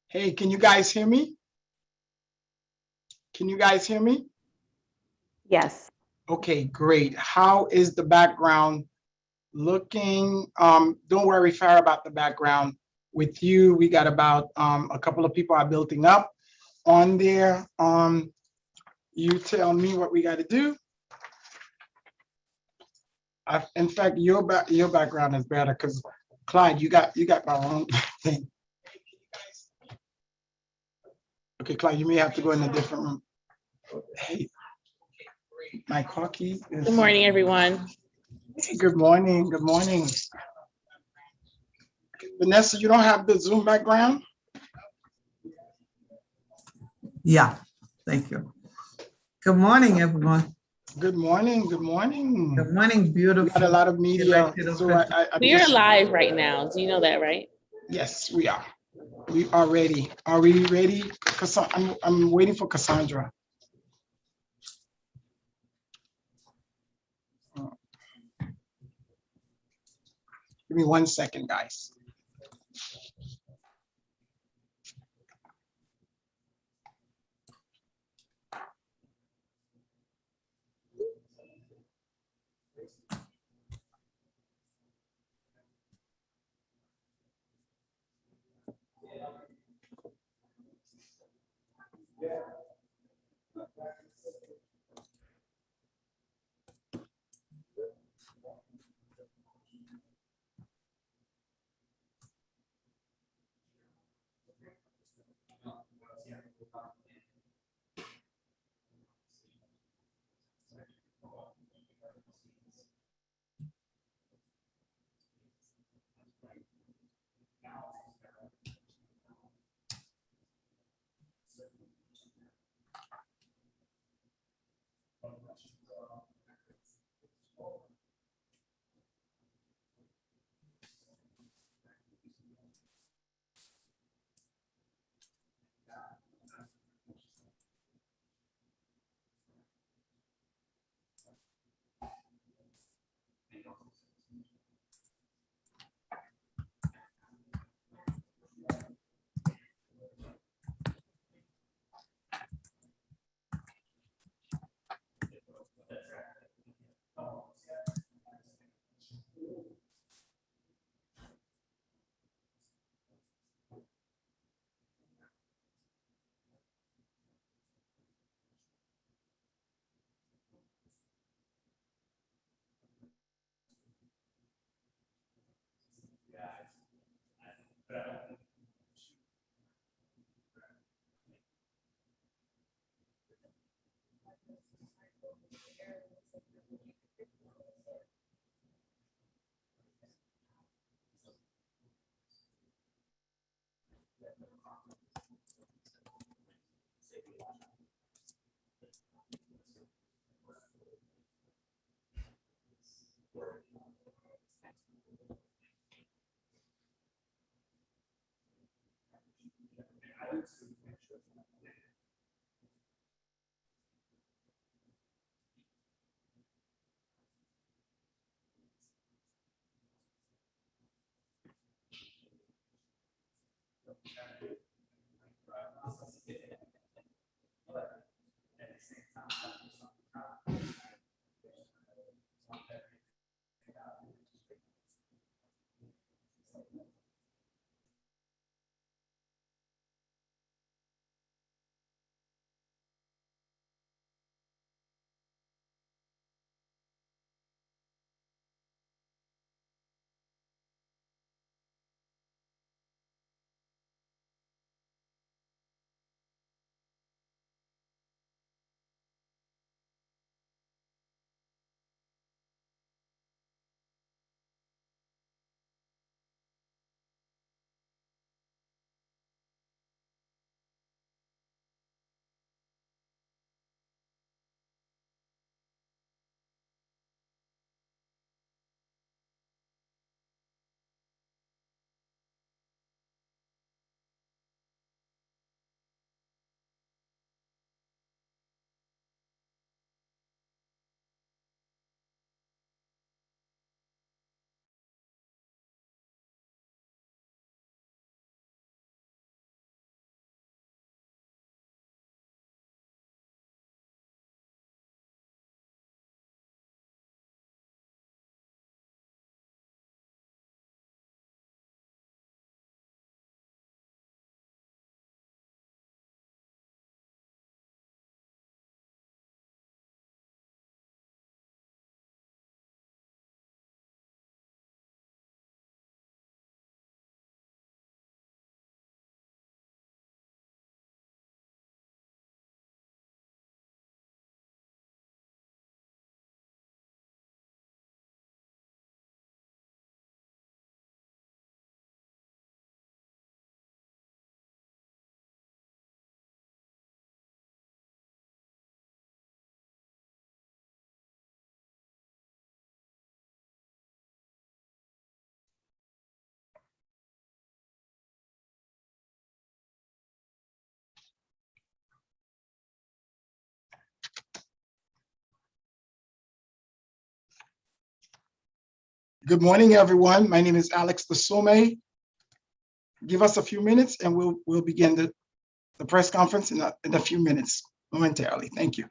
Hey, can you guys hear me? Can you guys hear me? Yes. Okay, great. How is the background looking? Don't worry, Farah, about the background. With you, we got about a couple of people are building up on there. You tell me what we got to do. In fact, your background is better because Clyde, you got my wrong thing. Okay, Clyde, you may have to go in a different room. Hey, my cocky is. Good morning, everyone. Hey, good morning. Good morning. Vanessa, you don't have the Zoom background? Yeah, thank you. Good morning, everyone. Good morning. Good morning. Good morning, We got a beautiful. lot of media. So I We are just, live right now. Do you know that, right? yes, we are. We are ready. Are we ready? I'm waiting for Cassandra. Give me 1 second, guys. Good morning, everyone. My name is Alex Desome. Give us a few minutes and we'll begin the press conference in a few minutes, momentarily. Thank you.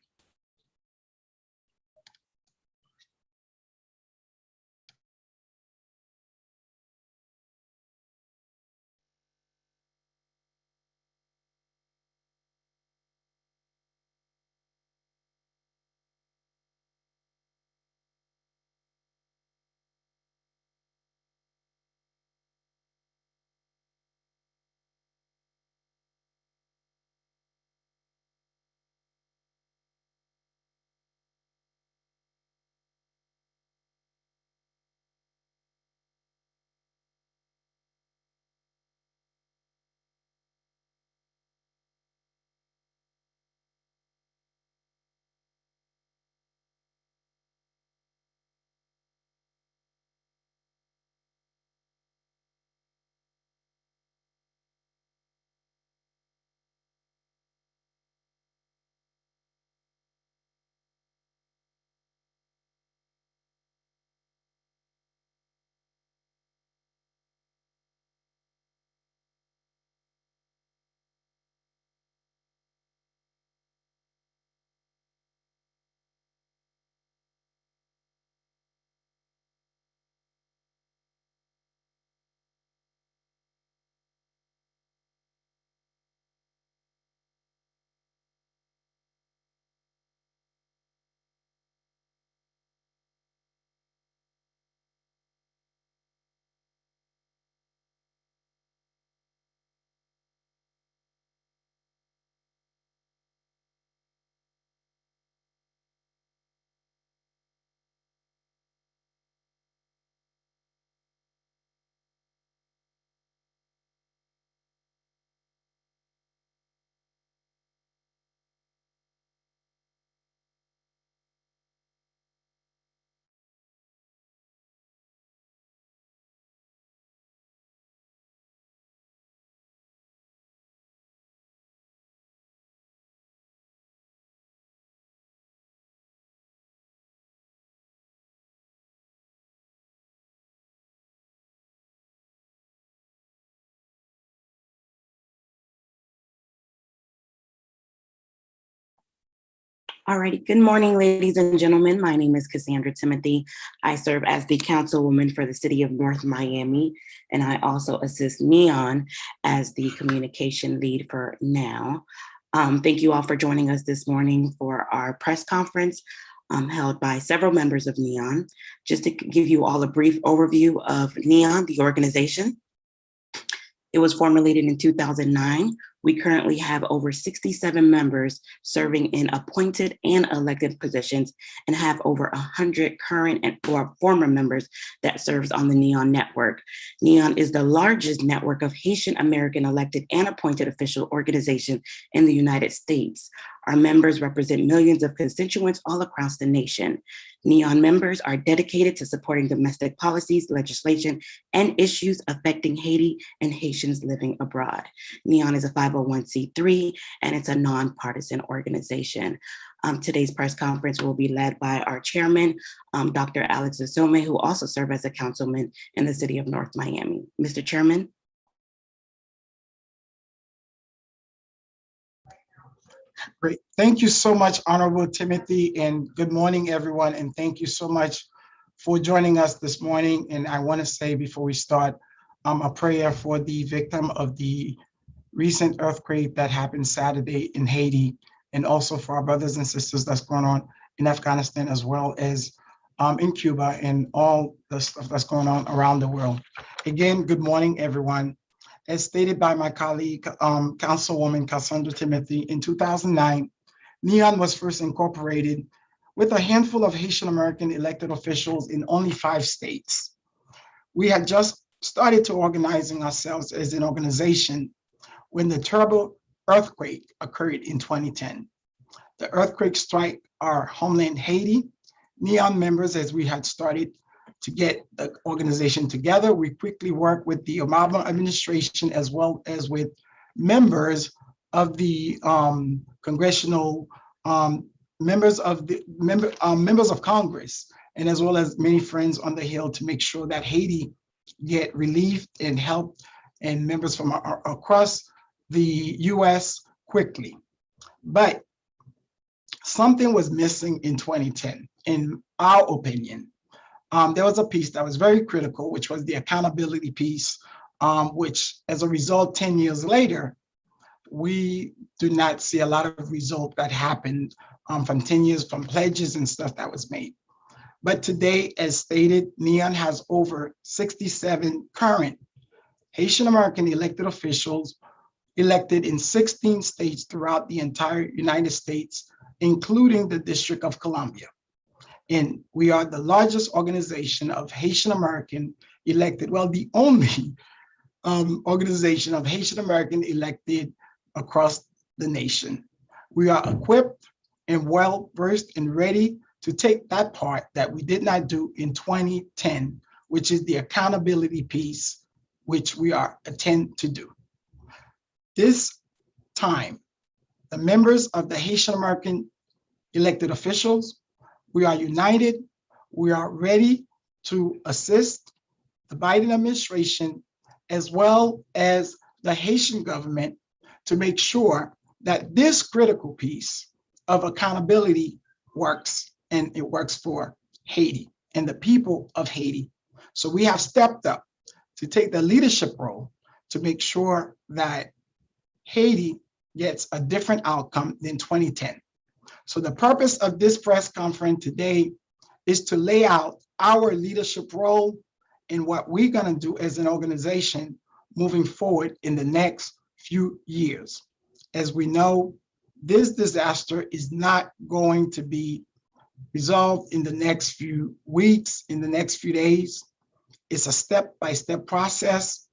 Alrighty, good morning, ladies and gentlemen. My name is Cassandra Timothy. I serve as the councilwoman for the city of North Miami, and I also assist Neon as the communication lead for NOW. Thank you all for joining us this morning for our press conference held by several members of Neon. Just to give you all a brief overview of Neon, the organization. It was formulated in 2009. We currently have over 67 members serving in appointed and elected positions and have over 100 current and or former members that serves on the NEON network. NEON is the largest network of Haitian American elected and appointed official organization in the United States. Our members represent millions of constituents all across the nation. NEON members are dedicated to supporting domestic policies, legislation, and issues affecting Haiti and Haitians living abroad. NEON is a 501c3 and it's a nonpartisan organization. Today's press conference will be led by our chairman, Dr. Alex Desome, who also serves as a councilman in the city of North Miami. Mr. Chairman. Great. Thank you so much, Honorable Timothy, and good morning, everyone. And thank you so much for joining us this morning. And I want to say before we start, a prayer for the victim of the recent earthquake that happened Saturday in Haiti, and also for our brothers and sisters that's going on in Afghanistan, as well as in Cuba and all the stuff that's going on around the world. Again, good morning, everyone. As stated by my colleague, Councilwoman Cassandra Timothy, in 2009, NEON was first incorporated with a handful of Haitian American elected officials in only 5 states. We had just started to organizing ourselves as an organization when the terrible earthquake occurred in 2010. The earthquake struck our homeland Haiti. NEON members, as we had started to get the organization together, we quickly worked with the Obama administration as well as with members of the congressional members of Congress and as well as many friends on the Hill to make sure that Haiti get relief and help and members from across the US quickly. But something was missing in 2010, in our opinion. There was a piece that was very critical, which was the accountability piece, which as a result, 10 years later, we do not see a lot of result that happened from 10 years from pledges and stuff that was made. But today, as stated, NEON has over 67 current Haitian American elected officials elected in 16 states throughout the entire United States, including the District of Columbia. And we are the largest organization of Haitian American elected, well, the only organization of Haitian American elected across the nation. We are equipped and well versed and ready to take that part that we did not do in 2010, which is the accountability piece, which we are intend to do. This time, the members of the Haitian American elected officials, we are united, we are ready to assist the Biden administration as well as the Haitian government to make sure that this critical piece of accountability works, and it works for Haiti and the people of Haiti. So we have stepped up to take the leadership role to make sure that Haiti gets a different outcome than 2010. So the purpose of this press conference today is to lay out our leadership role and what we're going to do as an organization moving forward in the next few years. As we know, this disaster is not going to be resolved in the next few weeks, in the next few days. It's a step-by-step process,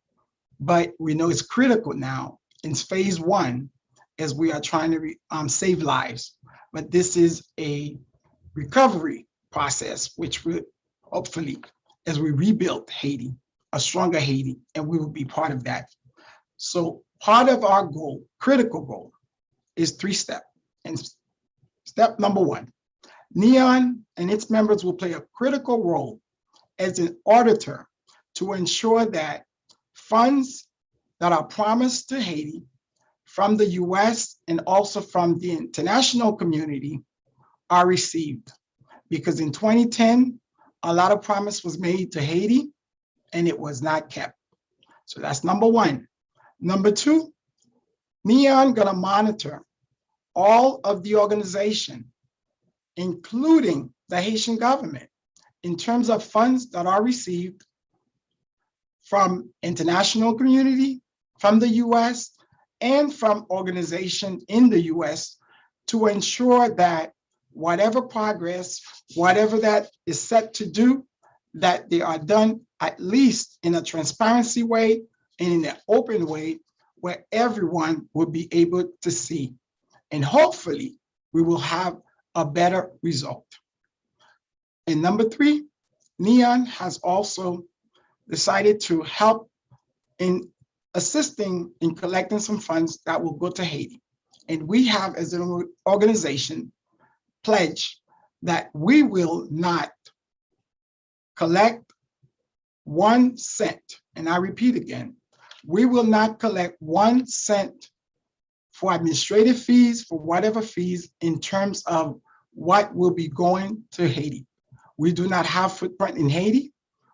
but we know it's critical now. It's phase one as we are trying to save lives. But this is a recovery process, which will hopefully, as we rebuild Haiti, a stronger Haiti, and we will be part of that. So part of our goal, critical goal, is 3-step. And step number one, NEON and its members will play a critical role as an auditor to ensure that funds that are promised to Haiti from the US and also from the international community are received. Because in 2010, a lot of promise was made to Haiti and it was not kept. So that's number one. Number two, NEON gonna monitor all of the organization, including the Haitian government, in terms of funds that are received from international community, from the US, and from organizations in the US to ensure that whatever progress, whatever that is set to do, that they are done at least in a transparency way and in an open way where everyone will be able to see. And hopefully we will have a better result. And number three, NEON has also decided to help in assisting in collecting some funds that will go to Haiti. And we have, as an organization, pledged that we will not collect 1 cent. And I repeat again, we will not collect 1 cent for administrative fees, for whatever fees, in terms of what will be going to Haiti. We do not have footprint in Haiti.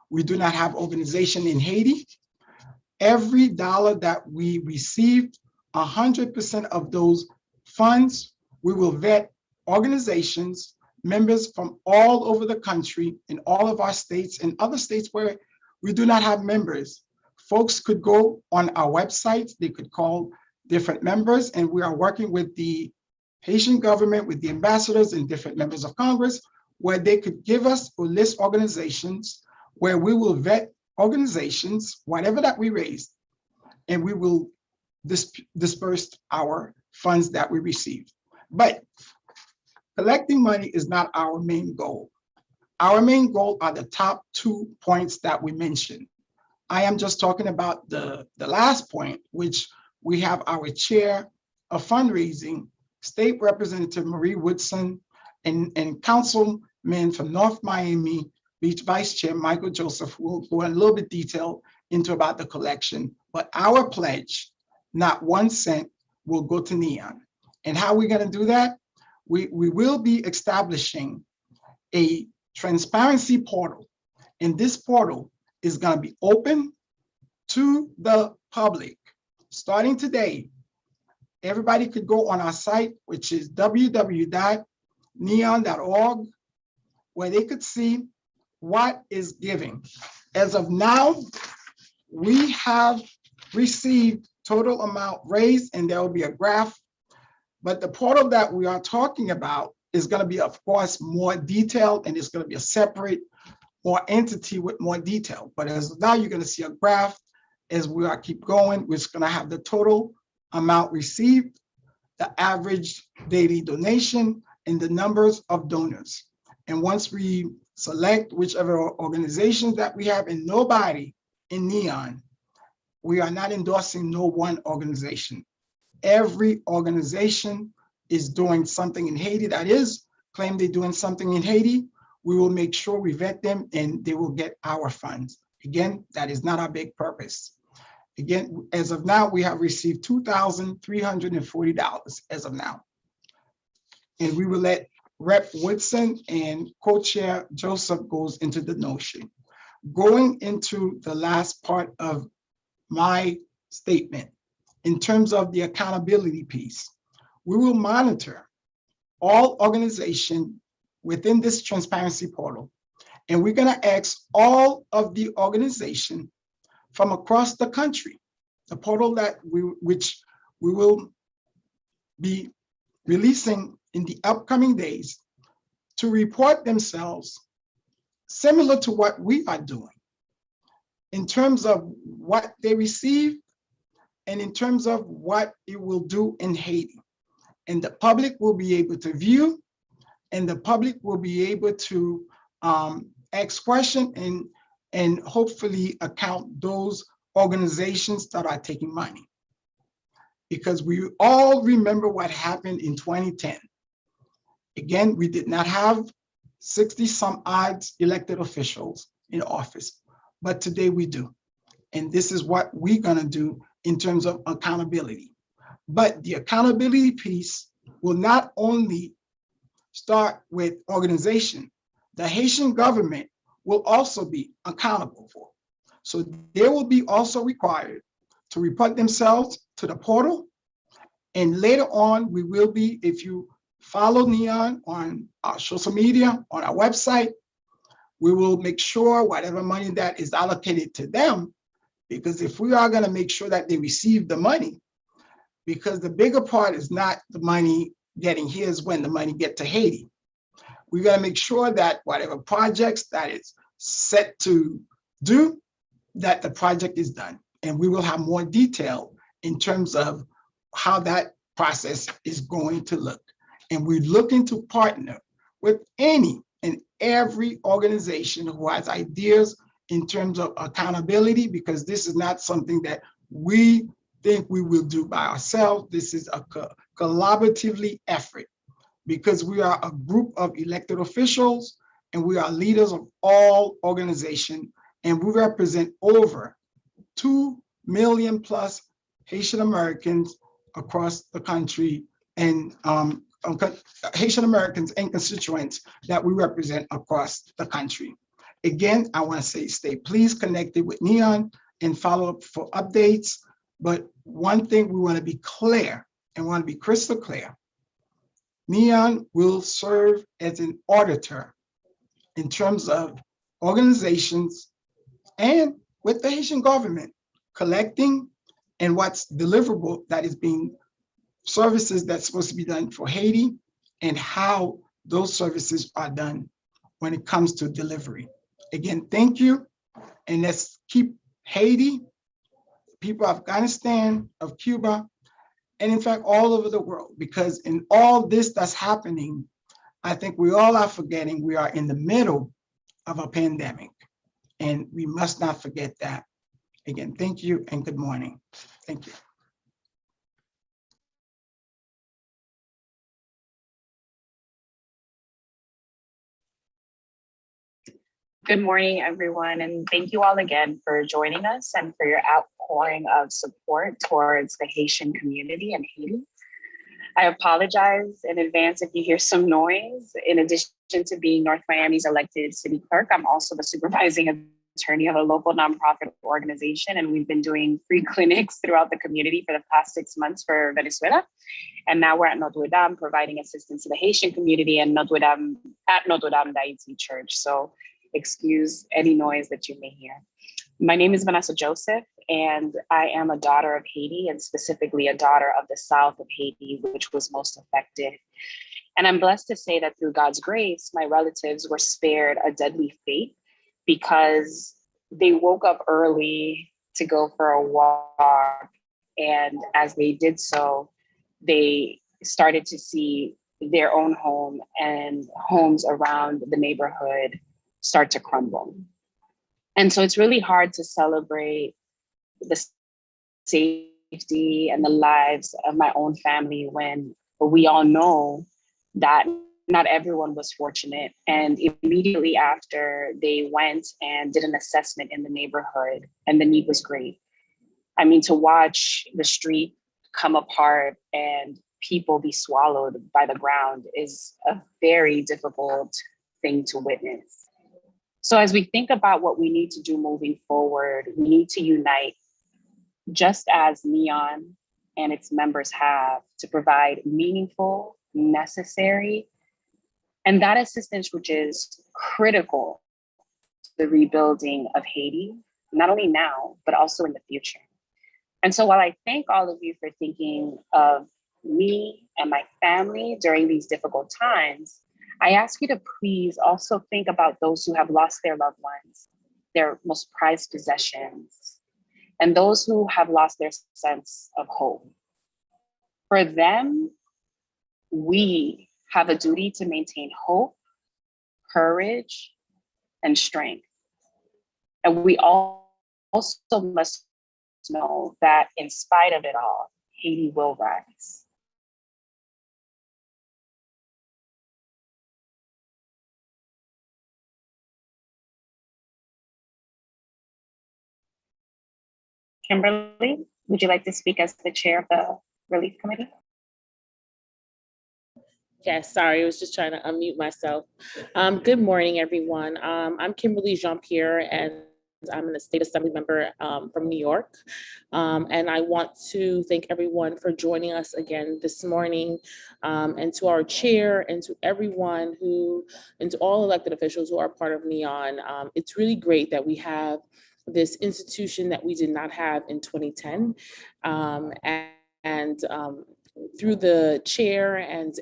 We do not have organization in Haiti. Every dollar that we received, 100% of those funds, we will vet organizations, members from all over the country, in all of our states and other states where we do not have members. Folks could go on our website, they could call different members, and we are working with the Haitian government, with the ambassadors and different members of Congress, where they could give us or list organizations where we will vet organizations, whatever that we raise, and we will disperse our funds that we receive. But collecting money is not our main goal. Our main goal are the top 2 points that we mentioned. I am just talking about the last point, which we have our chair of fundraising, State Representative Marie Woodson, and Councilman man from North Miami Beach Vice Chair Michael Joseph, who will go in a little bit detail into about the collection. But our pledge, not 1 cent, will go to Neon. And how we're going to do that? We will be establishing a transparency portal. And this portal is going to be open to the public. Starting today, everybody could go on our site, which is www.neon.org, where they could see what is giving. As of now, we have received total amount raised, and there will be a graph. But the portal that we are talking about is going to be, of course, more detailed, and it's going to be a separate more entity with more detail. But as of now, you're going to see a graph as we are keep going, which is going to have the total amount received, the average daily donation, and the numbers of donors. And once we select whichever organizations that we have, and nobody in Neon, we are not endorsing no one organization. Every organization is doing something in Haiti that is claim they're doing something in Haiti. We will make sure we vet them and they will get our funds. Again, that is not our big purpose. Again, as of now, we have received $2,340 as of now. And we will let Rep. Woodson and Co-Chair Joseph goes into the notion. Going into the last part of my statement, in terms of the accountability piece, we will monitor all organizations within this transparency portal. And we're going to ask all of the organizations from across the country, the portal that which we will be releasing in the upcoming days, to report themselves similar to what we are doing in terms of what they receive and in terms of what it will do in Haiti. And the public will be able to view, and the public will be able to ask questions and hopefully account those organizations that are taking money. Because we all remember what happened in 2010. Again, we did not have 60 some odd elected officials in office, but today we do. And this is what we're gonna do in terms of accountability. But the accountability piece will not only start with organization, the Haitian government will also be accountable for. So they will be also required to report themselves to the portal. And later on, we will be, if you follow Neon on our social media, on our website, we will make sure whatever money that is allocated to them, because if we are gonna make sure that they receive the money, because the bigger part is not the money getting here, is when the money get to Haiti. We gotta make sure that whatever projects that is set to do, that the project is done. And we will have more detail in terms of how that process is going to look. And we're looking to partner with any and every organization who has ideas in terms of accountability, because this is not something that we think we will do by ourselves. This is a collaboratively effort, because we are a group of elected officials and we are leaders of all organizations, and we represent over 2 million plus Haitian Americans across the country, and Haitian Americans and constituents that we represent across the country. Again, I want to say, stay please connected with Neon and follow up for updates. But one thing we want to be clear and want to be crystal clear, Neon will serve as an auditor in terms of organizations and with the Haitian government collecting and what's deliverable, that is being services that's supposed to be done for Haiti, and how those services are done when it comes to delivery. Again, thank you. And let's keep Haiti, people of Afghanistan, of Cuba, and in fact, all over the world, because in all this that's happening, I think we all are forgetting we are in the middle of a pandemic, and we must not forget that. Again, thank you and good morning. Thank you. Good morning, everyone, and thank you all again for joining us and for your outpouring of support towards the Haitian community in Haiti. I apologize in advance if you hear some noise. In addition to being North Miami's elected city clerk, I'm also the supervising attorney of a local nonprofit organization, and we've been doing free clinics throughout the community for the past 6 months for Venezuela. And now we're at Notre Dame providing assistance to the Haitian community and Notre Dame d'Haïti Church. So excuse any noise that you may hear. My name is Vanessa Joseph, and I am a daughter of Haiti, and specifically a daughter of the South of Haiti, which was most affected. And I'm blessed to say that through God's grace, my relatives were spared a deadly fate because they woke up early to go for a walk. And as they did so, they started to see their own home and homes around the neighborhood start to crumble. And so it's really hard to celebrate the safety and the lives of my own family when we all know that not everyone was fortunate. And immediately after, they went and did an assessment in the neighborhood, and the need was great. I mean, to watch the street come apart and people be swallowed by the ground is a very difficult thing to witness. So as we think about what we need to do moving forward, we need to unite, just as NEON and its members have, to provide meaningful, necessary, and that assistance which is critical to the rebuilding of Haiti, not only now, but also in the future. And so while I thank all of you for thinking of me and my family during these difficult times, I ask you to please also think about those who have lost their loved ones, their most prized possessions, and those who have lost their sense of hope. For them, we have a duty to maintain hope, courage, and strength. And we all also must know that in spite of it all, Haiti will rise. Kimberly, would you like to speak as the chair of the Relief Committee? Yes, sorry, I was just trying to unmute myself. Good morning, everyone. I'm Kimberly Jean-Pierre, and I'm a state assembly member from New York. And I want to thank everyone for joining us again this morning, and to our chair and to everyone and to all elected officials who are part of NEON. It's really great that we have this institution that we did not have in 2010. Through the chair and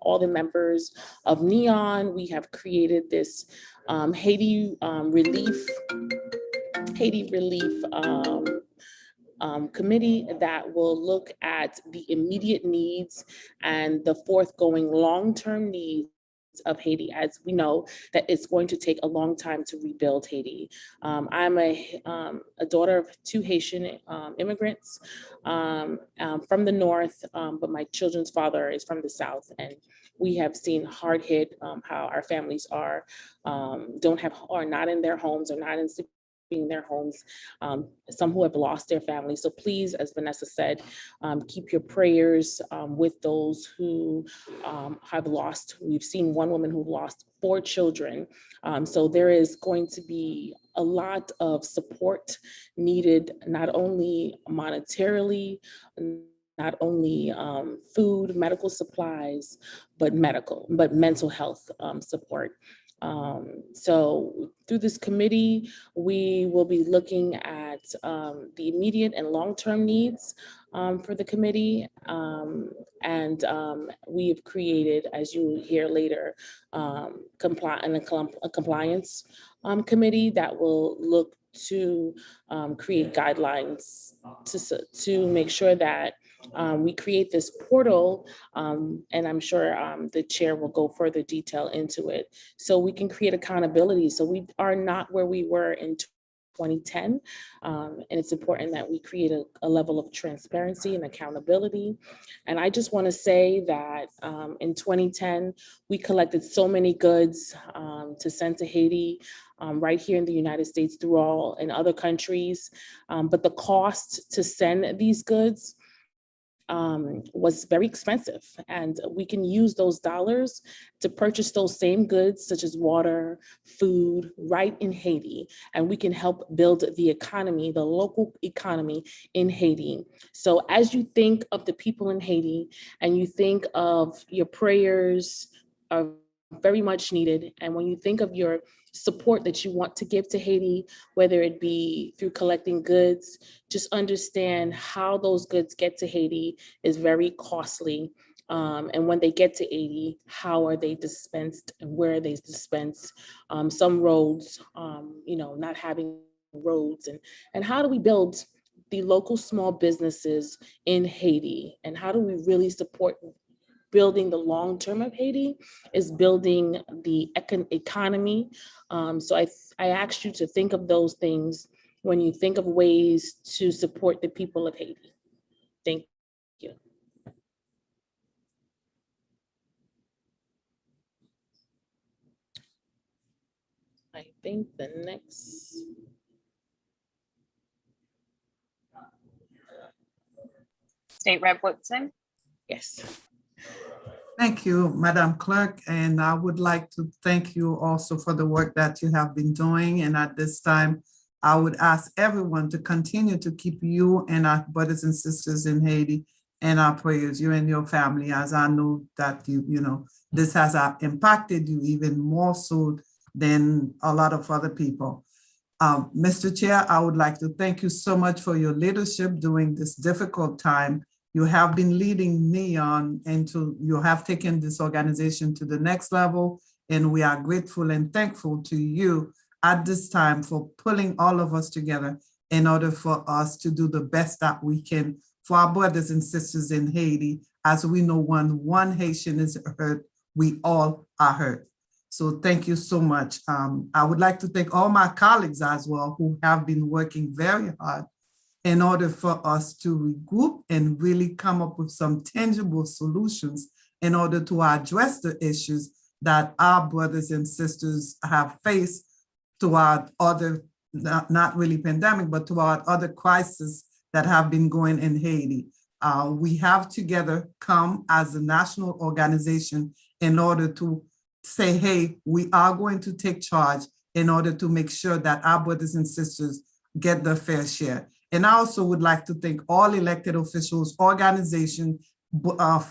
all the members of NEON, we have created this Haiti Relief committee that will look at the immediate needs and the forthgoing long-term needs of Haiti, as we know that it's going to take a long time to rebuild Haiti. I'm a daughter of 2 Haitian immigrants from the north, but my children's father is from the south, and we have seen hard hit how our families are not in their homes or not in their homes, some who have lost their families. So please, as Vanessa said, keep your prayers with those who have lost. We've seen one woman who lost 4 children. So there is going to be a lot of support needed, not only monetarily, not only food, medical supplies, but mental health support. So through this committee, we will be looking at the immediate and long-term needs for the committee. We have created, as you will hear later, a compliance committee that will look to create guidelines to make sure that we create this portal, and I'm sure the chair will go further detail into it, so we can create accountability. So we are not where we were in 2010. And it's important that we create a level of transparency and accountability. And I just want to say that in 2010, we collected so many goods to send to Haiti, right here in the United States, through all in other countries. But the cost to send these goods was very expensive, and we can use those dollars to purchase those same goods such as water, food, right in Haiti, and we can help build the economy, the local economy in Haiti. So as you think of the people in Haiti and you think of your prayers are very much needed, and when you think of your support that you want to give to Haiti, whether it be through collecting goods, just understand how those goods get to Haiti is very costly. And when they get to Haiti, how are they dispensed and where are they dispensed? Some roads, not having roads, and how do we build the local small businesses in Haiti? And how do we really support building the long term of Haiti is building the economy. So I asked you to think of those things when you think of ways to support the people of Haiti. Thank you. I think the next. State Rep Woodson. Yes. Thank you, Madam Clerk, and I would like to thank you also for the work that you have been doing. And at this time, I would ask everyone to continue to keep you and our brothers and sisters in Haiti in our prayers, you and your family, as I know that this has impacted you even more so than a lot of other people. Mr. Chair, I would like to thank you so much for your leadership during this difficult time. You have been leading NEON you have taken this organization to the next level, and we are grateful and thankful to you at this time for pulling all of us together in order for us to do the best that we can for our brothers and sisters in Haiti. As we know, when one Haitian is hurt, we all are hurt. So thank you so much. I would like to thank all my colleagues as well who have been working very hard in order for us to regroup and really come up with some tangible solutions in order to address the issues that our brothers and sisters have faced throughout other, not really pandemic, but throughout other crises that have been going in Haiti. We have together come as a national organization in order to say, hey, we are going to take charge in order to make sure that our brothers and sisters get their fair share. And I also would like to thank all elected officials, organizations,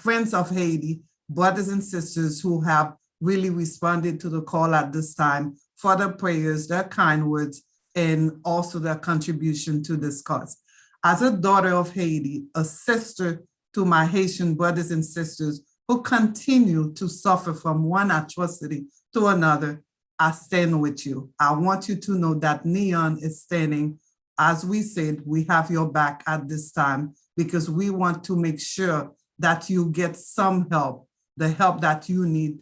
friends of Haiti, brothers and sisters who have really responded to the call at this time for their prayers, their kind words, and also their contribution to this cause. As a daughter of Haiti, a sister to my Haitian brothers and sisters who continue to suffer from one atrocity to another, I stand with you. I want you to know that NEON is standing. As we said, we have your back at this time because we want to make sure that you get some help, the help that you need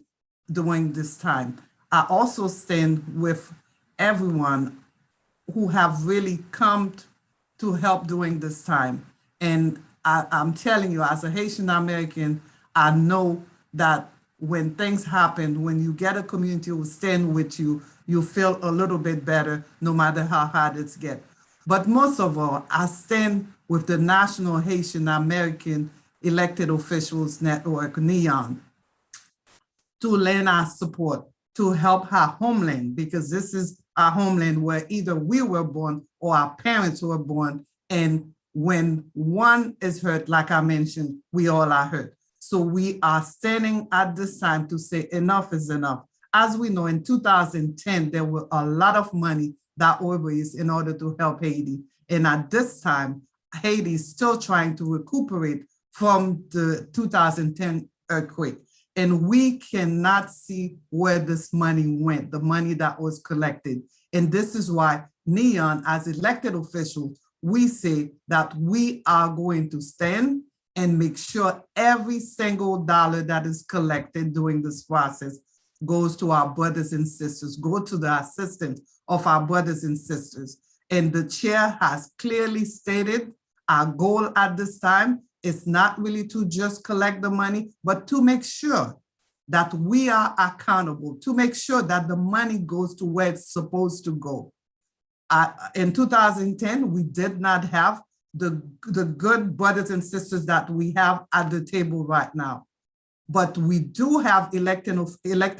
during this time. I also stand with everyone who have really come to help during this time. And I'm telling you, as a Haitian American, I know that when things happen, when you get a community who stand with you, you feel a little bit better no matter how hard it gets. But most of all, I stand with the National Haitian American Elected Officials Network, NEON, to lend our support, to help our homeland, because this is our homeland where either we were born or our parents were born. And when one is hurt, like I mentioned, we all are hurt. So we are standing at this time to say enough is enough. As we know, in 2010, there were a lot of money that were raised in order to help Haiti. And at this time, Haiti is still trying to recuperate from the 2010 earthquake. And we cannot see where this money went, the money that was collected. And this is why NEON, as elected officials, we say that we are going to stand and make sure every single dollar that is collected during this process goes to our brothers and sisters, go to the assistance of our brothers and sisters. And the chair has clearly stated our goal at this time is not really to just collect the money, but to make sure that we are accountable, to make sure that the money goes to where it's supposed to go. In 2010, we did not have the good brothers and sisters that we have at the table right now. But we do have elected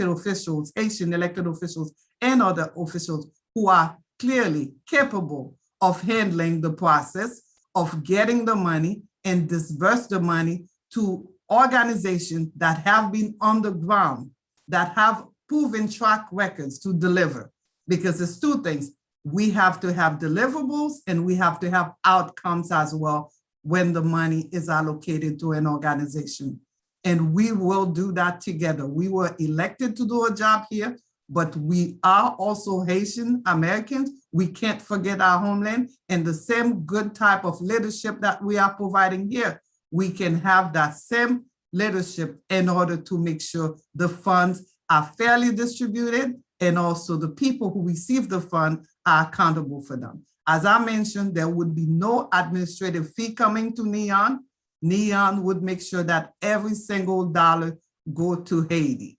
officials, Haitian elected officials and other officials who are clearly capable of handling the process of getting the money and disperse the money to organizations that have been on the ground, that have proven track records to deliver. Because it's two things. We have to have deliverables and we have to have outcomes as well when the money is allocated to an organization. And we will do that together. We were elected to do a job here, but we are also Haitian Americans. We can't forget our homeland, and the same good type of leadership that we are providing here, we can have that same leadership in order to make sure the funds are fairly distributed and also the people who receive the fund are accountable for them. As I mentioned, there would be no administrative fee coming to NEON. NEON would make sure that every single dollar go to Haiti.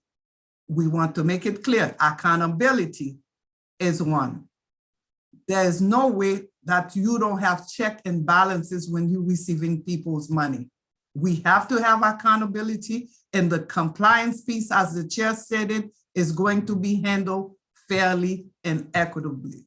We want to make it clear, accountability is one. There is no way that you don't have check and balances when you're receiving people's money. We have to have accountability, and the compliance piece, as the chair stated, is going to be handled fairly and equitably.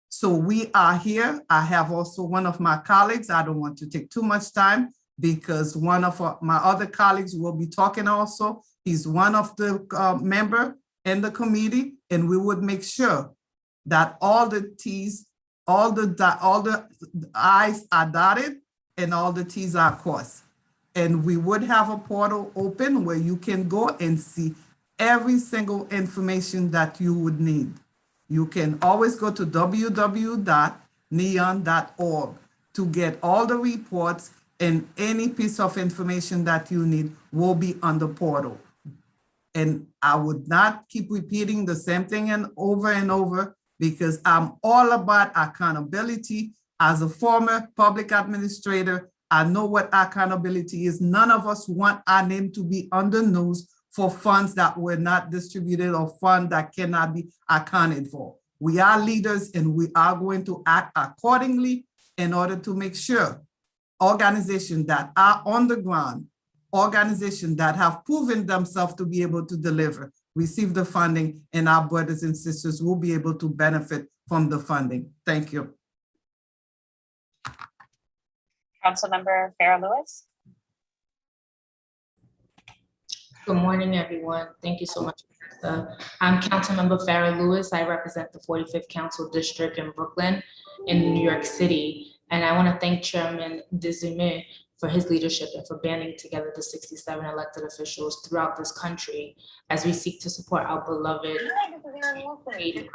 So we are here. I have also one of my colleagues. I don't want to take too much time because one of my other colleagues will be talking also. He's one of the member in the committee, and we would make sure that all the T's, all the I's are dotted and all the T's are crossed. And we would have a portal open where you can go and see every single information that you would need. You can always go to www.neon.org to get all the reports, and any piece of information that you need will be on the portal. And I would not keep repeating the same thing and over because I'm all about accountability. As a former public administrator, I know what accountability is. None of us want our name to be on the news for funds that were not distributed or funds that cannot be accounted for. We are leaders and we are going to act accordingly in order to make sure organizations that are on the ground, organizations that have proven themselves to be able to deliver, receive the funding, and our brothers and sisters will be able to benefit from the funding. Thank you. Councilmember Farah Lewis. Good morning, everyone. Thank you so much. I'm Councilmember Farah Lewis. I represent the 45th Council District in Brooklyn in New York City. And I want to thank Chairman Dizime for his leadership and for banding together the 67 elected officials throughout this country as we seek to support our beloved Haiti.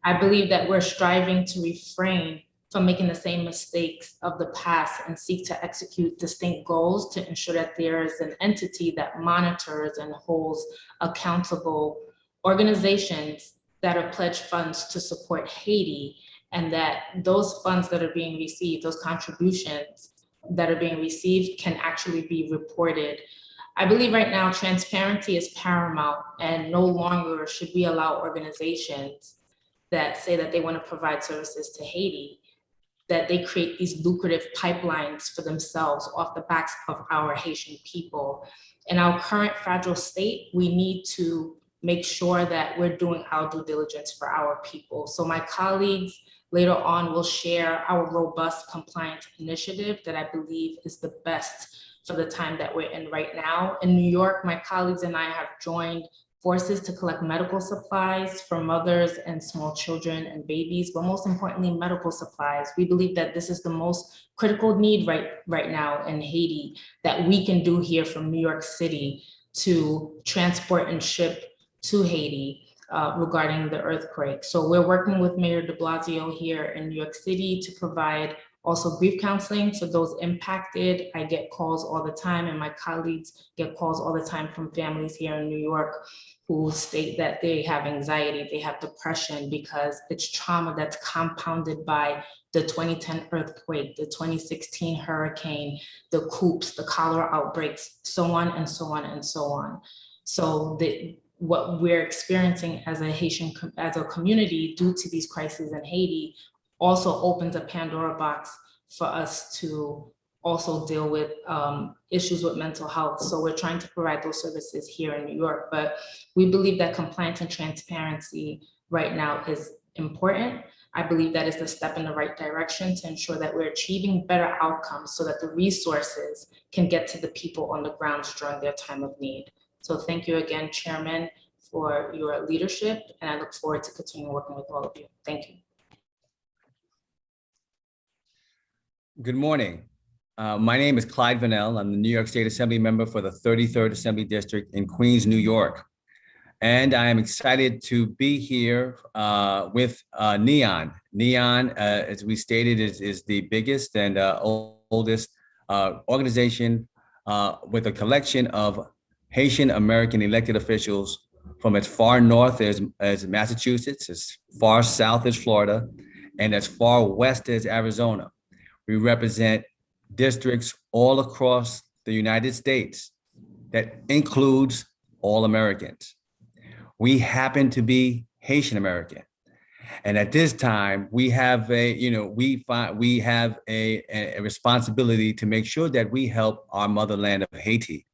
I believe that we're striving to refrain from making the same mistakes of the past and seek to execute distinct goals to ensure that there is an entity that monitors and holds accountable organizations that are pledged funds to support Haiti, and that those funds that are being received, those contributions that are being received can actually be reported. I believe right now transparency is paramount, and no longer should we allow organizations that say that they want to provide services to Haiti, that they create these lucrative pipelines for themselves off the backs of our Haitian people. In our current fragile state, we need to make sure that we're doing our due diligence for our people. So my colleagues later on will share our robust compliance initiative that I believe is the best for the time that we're in right now. In New York, my colleagues and I have joined forces to collect medical supplies for mothers and small children and babies, but most importantly, medical supplies. We believe that this is the most critical need right now in Haiti that we can do here from New York City to transport and ship to Haiti regarding the earthquake. So we're working with Mayor de Blasio here in New York City to provide also grief counseling for those impacted. I get calls all the time, and my colleagues get calls all the time from families here in New York who state that they have anxiety, they have depression, because it's trauma that's compounded by the 2010 earthquake, the 2016 hurricane, the coups, the cholera outbreaks, so on and so on and so on. So what we're experiencing as a Haitian, as a community due to these crises in Haiti also opens a Pandora box for us to also deal with issues with mental health. So we're trying to provide those services here in New York, but we believe that compliance and transparency right now is important. I believe that is the step in the right direction to ensure that we're achieving better outcomes so that the resources can get to the people on the ground during their time of need. So thank you again, Chairman, for your leadership, and I look forward to continuing working with all of you. Thank you. Good morning. My name is Clyde Vanell. I'm the New York State Assembly member for the 33rd Assembly District in Queens, New York. And I am excited to be here with NEON. NEON, as we stated, is the biggest and oldest organization with a collection of Haitian American elected officials from as far north as Massachusetts, as far south as Florida, and as far west as Arizona. We represent districts all across the United States that includes all Americans. We happen to be Haitian American. And at this time, we have a responsibility to make sure that we help our motherland of Haiti.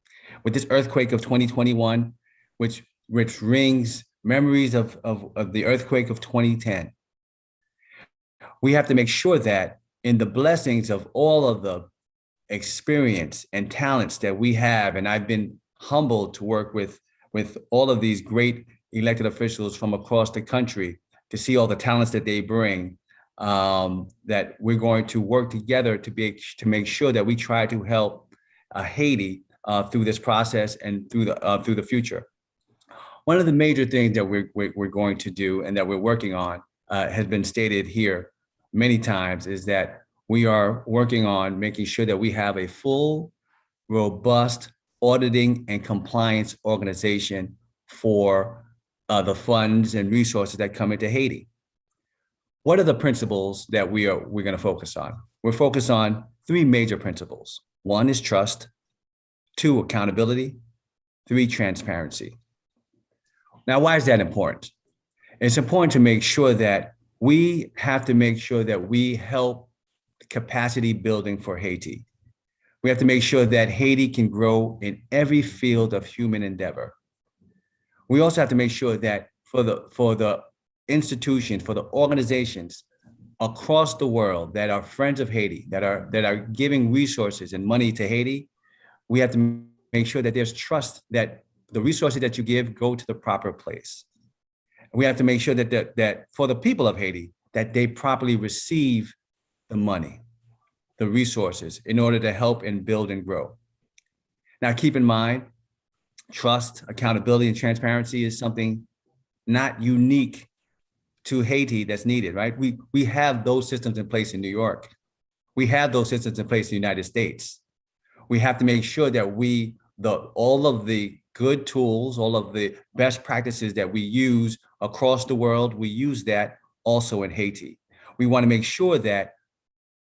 With this earthquake of 2021, which rings memories of the earthquake of 2010. We have to make sure that in the blessings of all of the experience and talents that we have, and I've been humbled to work with all of these great elected officials from across the country to see all the talents that they bring, that we're going to work together to make sure that we try to help Haiti through this process and through the future. One of the major things that we're going to do and that we're working on has been stated here many times, is that we are working on making sure that we have a full, robust auditing and compliance organization for the funds and resources that come into Haiti. What are the principles that we're going to focus on? We're focused on three major principles. One is trust, 2, accountability, 3, transparency. Now, why is that important? It's important to make sure that we have to make sure that we help capacity building for Haiti. We have to make sure that Haiti can grow in every field of human endeavor. We also have to make sure that for the institutions, for the organizations across the world that are friends of Haiti, that are giving resources and money to Haiti, we have to make sure that there's trust that the resources that you give go to the proper place. We have to make sure that for the people of Haiti, that they properly receive the money, the resources, in order to help and build and grow. Now, keep in mind, trust, accountability, and transparency is something not unique to Haiti that's needed, right? We have those systems in place in New York. We have those systems in place in the United States. We have to make sure that all of the good tools, all of the best practices that we use across the world, we use that also in Haiti. We want to make sure that,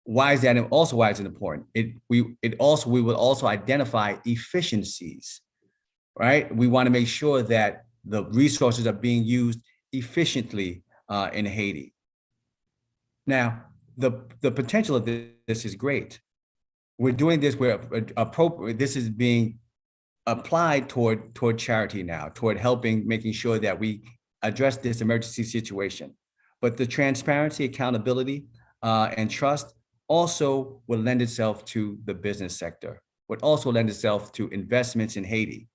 why is it important? We will also identify efficiencies, right? We want to make sure that the resources are being used efficiently in Haiti. Now, the potential of this is great. We're doing this where this is being applied toward charity now, toward making sure that we address this emergency situation. But the transparency, accountability, and trust also will lend itself to the business sector, would also lend itself to investments in Haiti,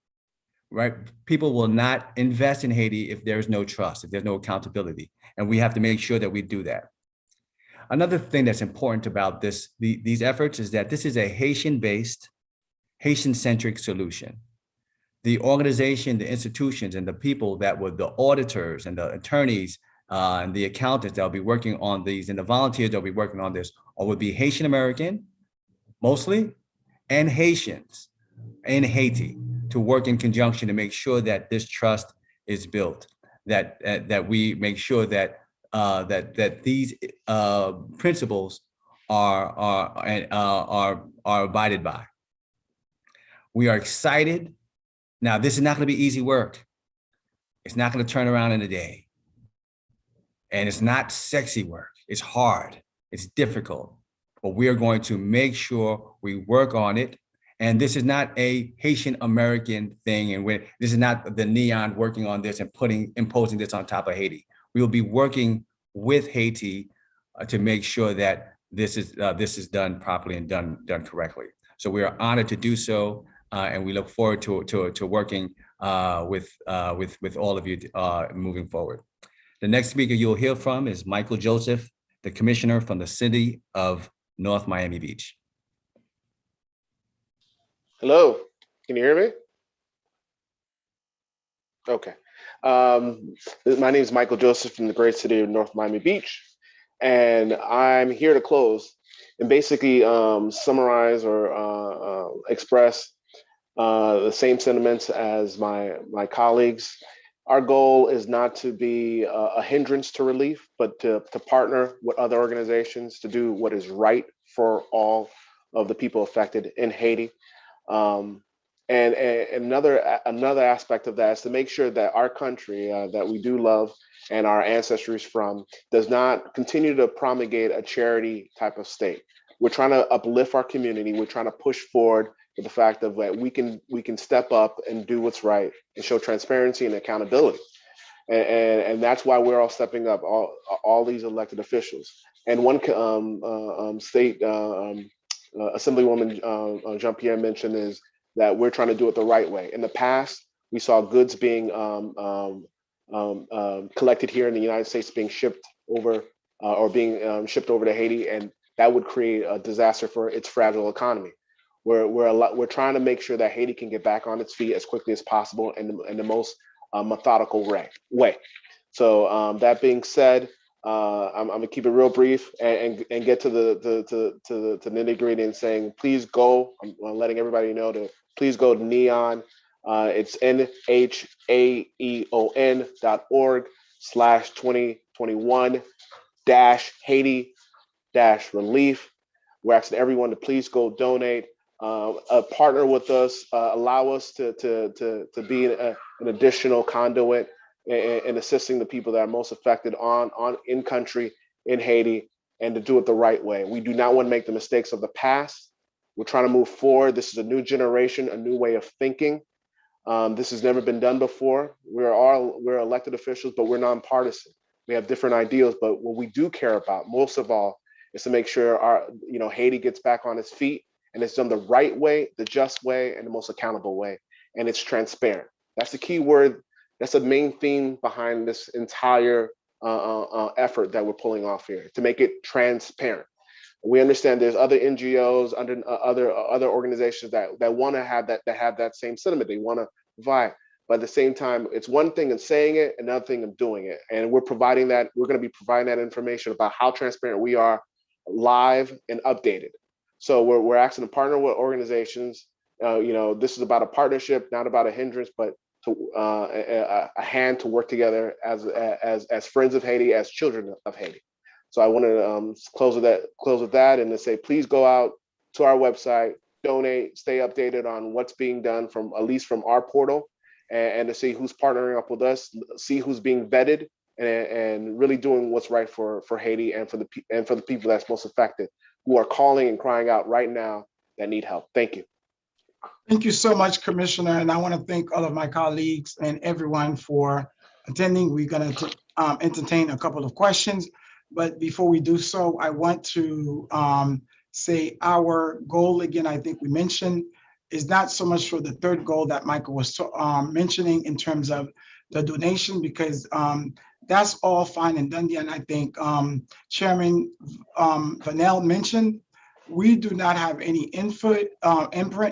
right? People will not invest in Haiti if there's no trust, if there's no accountability, and we have to make sure that we do that. Another thing that's important about these efforts is that this is a Haitian-based, Haitian-centric solution. The organization, the institutions, and the people that were the auditors and the attorneys and the accountants that will be working on these, and the volunteers that will be working on this, would be Haitian American, mostly, and Haitians in Haiti, to work in conjunction to make sure that this trust is built, that we make sure that that these principles are abided by. We are excited. Now, this is not going to be easy work. It's not going to turn around in a day. And it's not sexy work. It's hard. It's difficult. But we are going to make sure we work on it. And this is not a Haitian American thing. And this is not the Neon working on this and imposing this on top of Haiti. We will be working with Haiti to make sure that this is done properly and done correctly. So we are honored to do so. And we look forward to working with all of you moving forward. The next speaker you'll hear from is Michael Joseph, the commissioner from the city of North Miami Beach. Hello, can you hear me? Okay. My name is Michael Joseph from the great city of North Miami Beach, and I'm here to close and basically summarize or express the same sentiments as my colleagues. Our goal is not to be a hindrance to relief, but to partner with other organizations to do what is right for all of the people affected in Haiti. And another aspect of that is to make sure that our country that we do love and our ancestors from does not continue to promulgate a charity type of state. We're trying to uplift our community. We're trying to push forward with the fact of that we can step up and do what's right and show transparency and accountability. And that's why we're all stepping up, all these elected officials. And one state Assemblywoman Jean-Pierre mentioned is that we're trying to do it the right way. In the past, we saw goods being collected here in the United States being shipped over or being shipped over to Haiti, and that would create a disaster for its fragile economy. We're trying to make sure that Haiti can get back on its feet as quickly as possible in the most methodical way. So that being said, I'm gonna keep it real brief and get to the nitty gritty and saying, please go. I'm letting everybody know to please go to Neon. It's NHAEON.org/2021-Haiti-relief. We're asking everyone to please go donate, partner with us, allow us to be an additional conduit in assisting the people that are most affected in country in Haiti, and to do it the right way. We do not want to make the mistakes of the past. We're trying to move forward. This is a new generation, a new way of thinking. This has never been done before. We're elected officials, but we're nonpartisan. We have different ideals, but what we do care about most of all is to make sure Haiti gets back on its feet, and it's done the right way, the just way, and the most accountable way, and it's transparent. That's the key word. That's the main theme behind this entire effort that we're pulling off here, to make it transparent. We understand there's other NGOs, other organizations that want to have that same sentiment. They want to provide, but at the same time, it's one thing in saying it, another thing in doing it. And we're providing that. We're going to be providing that information about how transparent we are, live and updated. So we're asking to partner with organizations. This is about a partnership, not about a hindrance, but a hand to work together as friends of Haiti, as children of Haiti. So I want to close with that and to say, please go out to our website, donate, stay updated on what's being done at least from our portal, and to see who's partnering up with us, see who's being vetted, and really doing what's right for Haiti and for the people that's most affected, who are calling and crying out right now that need help. Thank you. Thank you so much, Commissioner. And I want to thank all of my colleagues and everyone for attending. We're going to entertain a couple of questions. But before we do so, I want to say our goal, again, I think we mentioned, is not so much for the third goal that Michael was mentioning in terms of the donation, because that's all fine and dandy. And I think Chairman Vanell mentioned, we do not have any imprint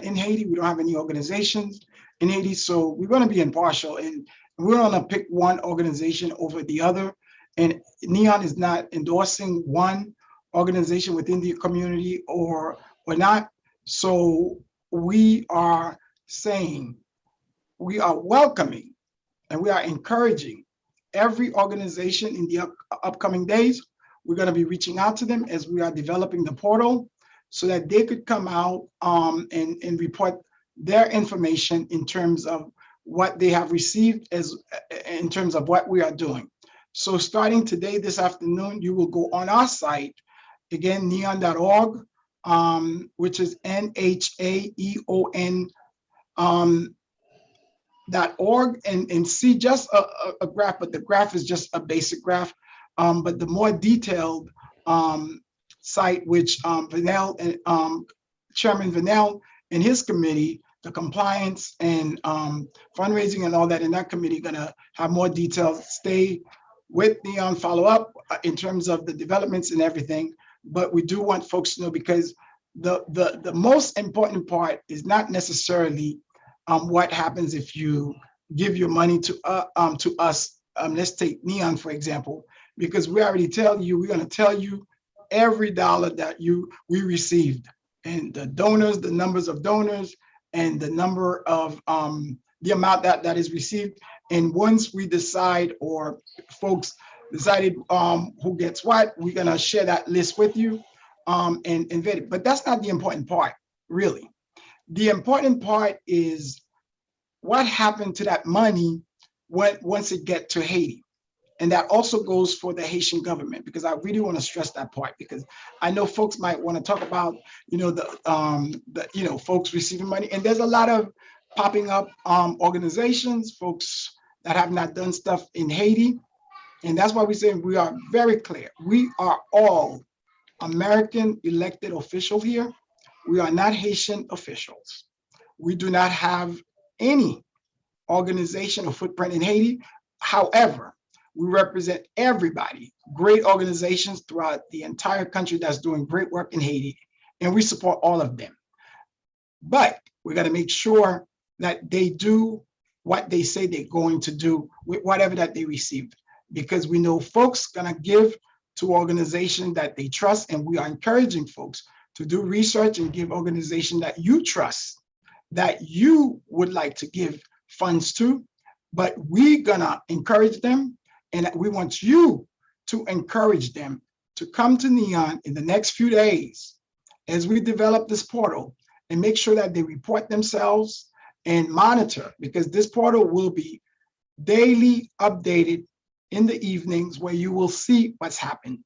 in Haiti. We don't have any organizations in Haiti. So we're going to be impartial, and we're going to pick one organization over the other. And Neon is not endorsing one organization within the community or not. So we are saying we are welcoming and we are encouraging every organization in the upcoming days. We're going to be reaching out to them as we are developing the portal so that they could come out and report their information in terms of what they have received as in terms of what we are doing. So starting today, this afternoon, you will go on our site, again, neon.org, which is NHAEON .org, and see just a graph, but the graph is just a basic graph. But the more detailed site, which Vanell and Chairman Vanell and his committee, the compliance and fundraising and all that in that committee, gonna have more details. Stay with Neon, follow up in terms of the developments and everything. But we do want folks to know, because the most important part is not necessarily what happens if you give your money to us. Let's take Neon, for example, because we already tell you, we're going to tell you every dollar that we received, and the donors, the numbers of donors, and the number of the amount that is received. And once we decide, or folks decided who gets what, we're going to share that list with you and vet it. But that's not the important part, really. The important part is what happened to that money once it get to Haiti. And that also goes for the Haitian government, because I really want to stress that part, because I know folks might want to talk about, the folks receiving money. And there's a lot of popping up organizations, folks that have not done stuff in Haiti. And that's why we say we are very clear. We are all American elected officials here. We are not Haitian officials. We do not have any organization or footprint in Haiti. However, we represent everybody, great organizations throughout the entire country that's doing great work in Haiti, and we support all of them. But we got to make sure that they do what they say they're going to do with whatever that they receive, because we know folks gonna give to organizations that they trust, and we are encouraging folks to do research and give organizations that you trust, that you would like to give funds to. But we're gonna encourage them, and we want you to encourage them to come to Neon in the next few days as we develop this portal, and make sure that they report themselves and monitor, because this portal will be daily updated in the evenings, where you will see what's happened.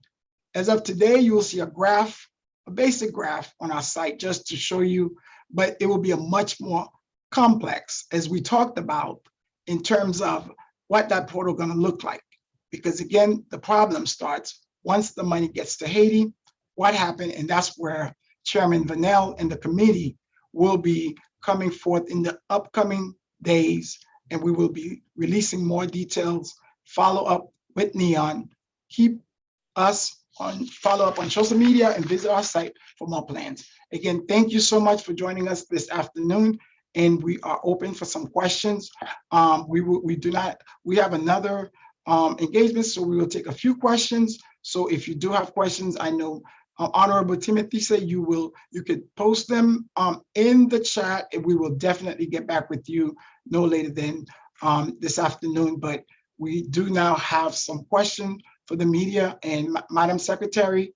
As of today, you will see a graph, a basic graph on our site, just to show you, but it will be a much more complex, as we talked about, in terms of what that portal gonna look like. Because again, the problem starts once the money gets to Haiti, what happened? And that's where Chairman Vanell and the committee will be coming forth in the upcoming days, and we will be releasing more details. Follow up with Neon. Keep us on follow up on social media and visit our site for more plans. Again, thank you so much for joining us this afternoon, and we are open for some questions. We have another engagement, so we will take a few questions. So if you do have questions, I know Honorable Timothy said you could post them in the chat, and we will definitely get back with you no later than this afternoon. But we do now have some questions for the media, and Madam Secretary,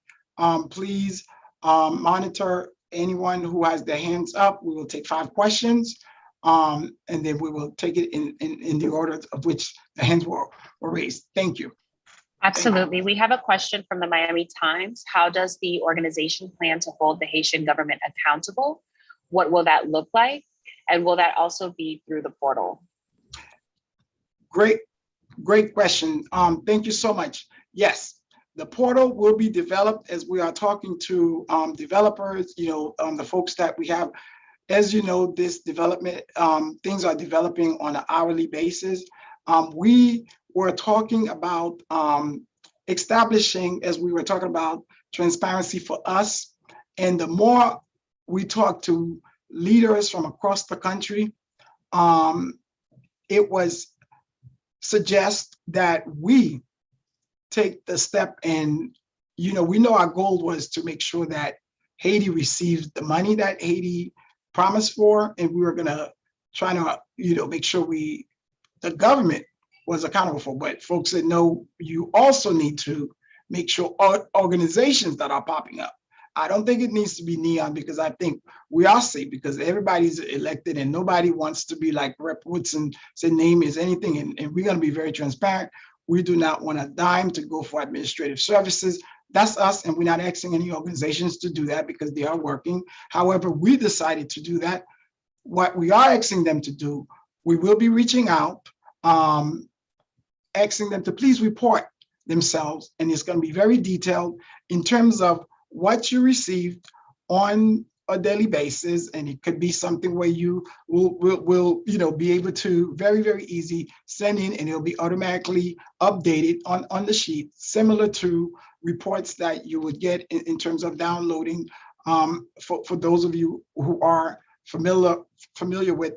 please monitor anyone who has their hands up. We will take 5 questions, and then we will take it in the order of which the hands were raised. Thank you. Absolutely. We have a question from the Miami Times. How does the organization plan to hold the Haitian government accountable? What will that look like? And will that also be through the portal? Great question. Thank you so much. Yes, the portal will be developed as we are talking to developers, the folks that we have. As you know, this development, things are developing on an hourly basis. We were talking about establishing, as we were talking about, transparency for us. And the more we talk to leaders from across the country, it was suggest that we take the step, and we know our goal was to make sure that Haiti receives the money that Haiti promised for, and we were going to try to make sure the government was accountable for. But folks said, no, you also need to make sure organizations that are popping up. I don't think it needs to be Neon, because I think we are safe, because everybody's elected and nobody wants to be like Rep. Woodson said, name is anything. And we're going to be very transparent. We do not want a dime to go for administrative services. That's us, and we're not asking any organizations to do that because they are working. However, we decided to do that. What we are asking them to do, we will be reaching out, asking them to please report themselves, and it's going to be very detailed in terms of what you received on a daily basis, and it could be something where you will be able to very easy send in, and it'll be automatically updated on the sheet, similar to reports that you would get in terms of downloading. For those of you who are familiar with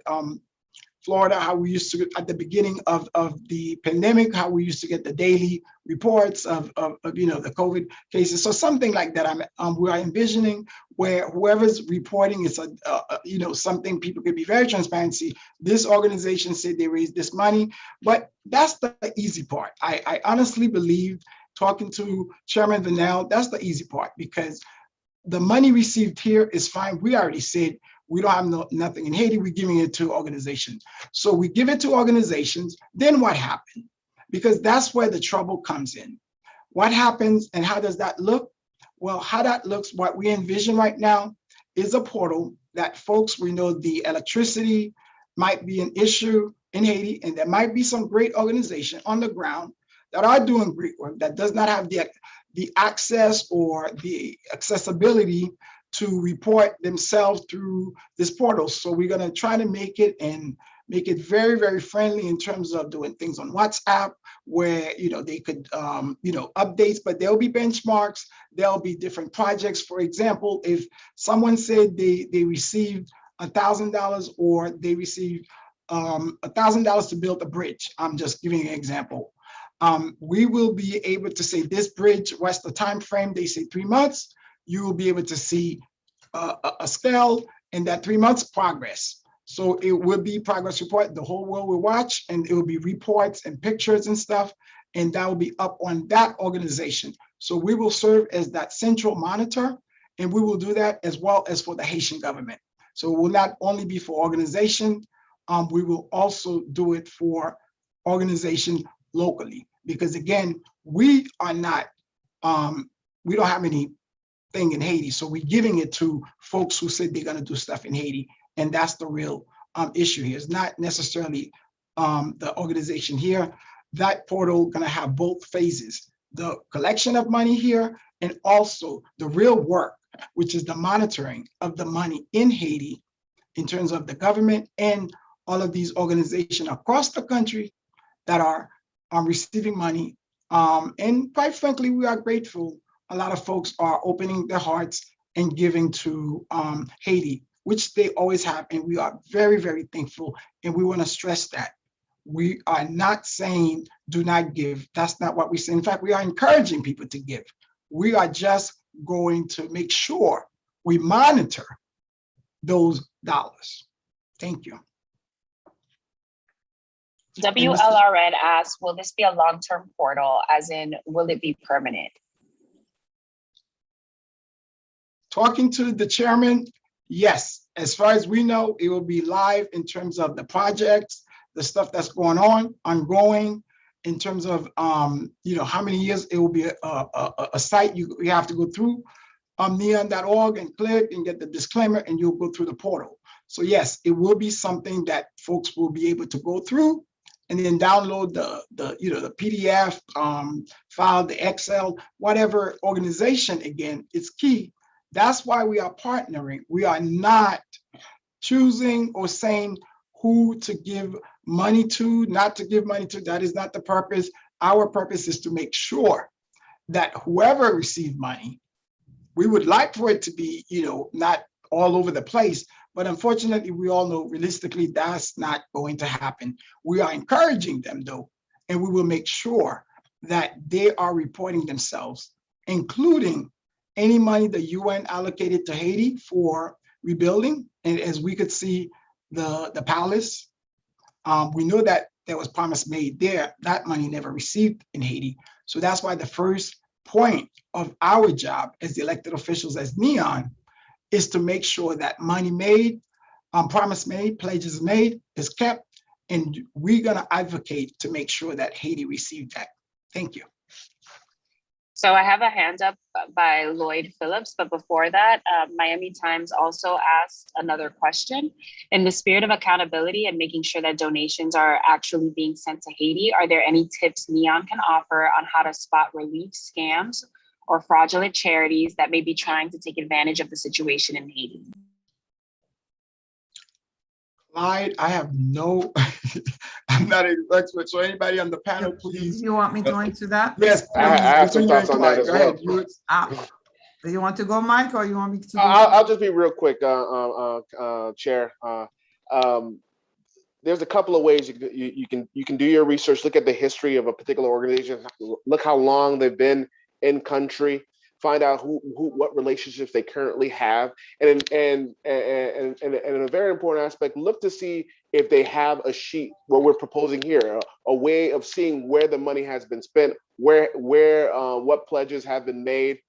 Florida, how we used to, at the beginning of the pandemic, how we used to get the daily reports of the COVID cases. So something like that we are envisioning, where whoever's reporting is something people could be very transparency. This organization said they raised this money, but that's the easy part. I honestly believe, talking to Chairman Vanell, that's the easy part, because the money received here is fine. We already said we don't have nothing in Haiti. We're giving it to organizations. So we give it to organizations. Then what happened? Because that's where the trouble comes in. What happens and how does that look? Well, how that looks, what we envision right now is a portal that folks, we know the electricity might be an issue in Haiti, and there might be some great organization on the ground that are doing great work that does not have the access or the accessibility to report themselves through this portal. So we're going to try to make it very friendly in terms of doing things on WhatsApp, where they could updates, but there'll be benchmarks, there'll be different projects. For example, if someone said they received $1,000, or they received $1,000 to build a bridge, I'm just giving an example. We will be able to say this bridge, what's the time frame? They say 3 months. You will be able to see a scale in that 3 months progress. So it will be progress report. The whole world will watch, and it will be reports and pictures and stuff, and that will be up on that organization. So we will serve as that central monitor, and we will do that as well as for the Haitian government. So it will not only be for organization, we will also do it for organization locally, because again, we are not, we don't have anything in Haiti. So we're giving it to folks who said they're gonna do stuff in Haiti. And that's the real issue here. It's not necessarily the organization here. That portal gonna have both phases, the collection of money here, and also the real work, which is the monitoring of the money in Haiti in terms of the government and all of these organizations across the country that are receiving money. And quite frankly, we are grateful. A lot of folks are opening their hearts and giving to Haiti, which they always have. And we are very thankful. And we want to stress that. We are not saying do not give. That's not what we say. In fact, we are encouraging people to give. We are just going to make sure we monitor those dollars. Thank you. WLRN asks, will this be a long-term portal, as in, will it be permanent? Talking to the chairman, yes. As far as we know, it will be live in terms of the projects, the stuff that's ongoing, in terms of how many years it will be a site you have to go through neon.org and click and get the disclaimer, and you'll go through the portal. So yes, it will be something that folks will be able to go through and then download the PDF file, the Excel, whatever organization. Again, it's key. That's why we are partnering. We are not choosing or saying who to give money to, not to give money to. That is not the purpose. Our purpose is to make sure that whoever received money, we would like for it to be, not all over the place. But unfortunately, we all know realistically that's not going to happen. We are encouraging them though, and we will make sure that they are reporting themselves, including any money the UN allocated to Haiti for rebuilding. And as we could see the palace, we know that that was promise made there, that money never received in Haiti. So that's why the first point of our job as the elected officials, as NEON, is to make sure that money made, promise made, pledges made is kept, and we're gonna advocate to make sure that Haiti received that. Thank you. So I have a hand up by Lloyd Phillips, but before that, Miami Times also asked another question. In the spirit of accountability and making sure that donations are actually being sent to Haiti, are there any tips NEON can offer on how to spot relief scams or fraudulent charities that may be trying to take advantage of the situation in Haiti? Clyde, I have no, I'm not an expert, so anybody on the panel, please. You want me to answer that? Yes, I have some continue, thoughts on that Clyde. as Go well. ahead. You- Do you want to go, Mike, or you want me to go? I'll just be real quick, Chair. There's a couple of ways you can do your research, look at the history of a particular organization, look how long they've been in country, find out what relationships they currently have, and a very important aspect, look to see if they have a sheet, what we're proposing here, a way of seeing where the money has been spent, what pledges have been made.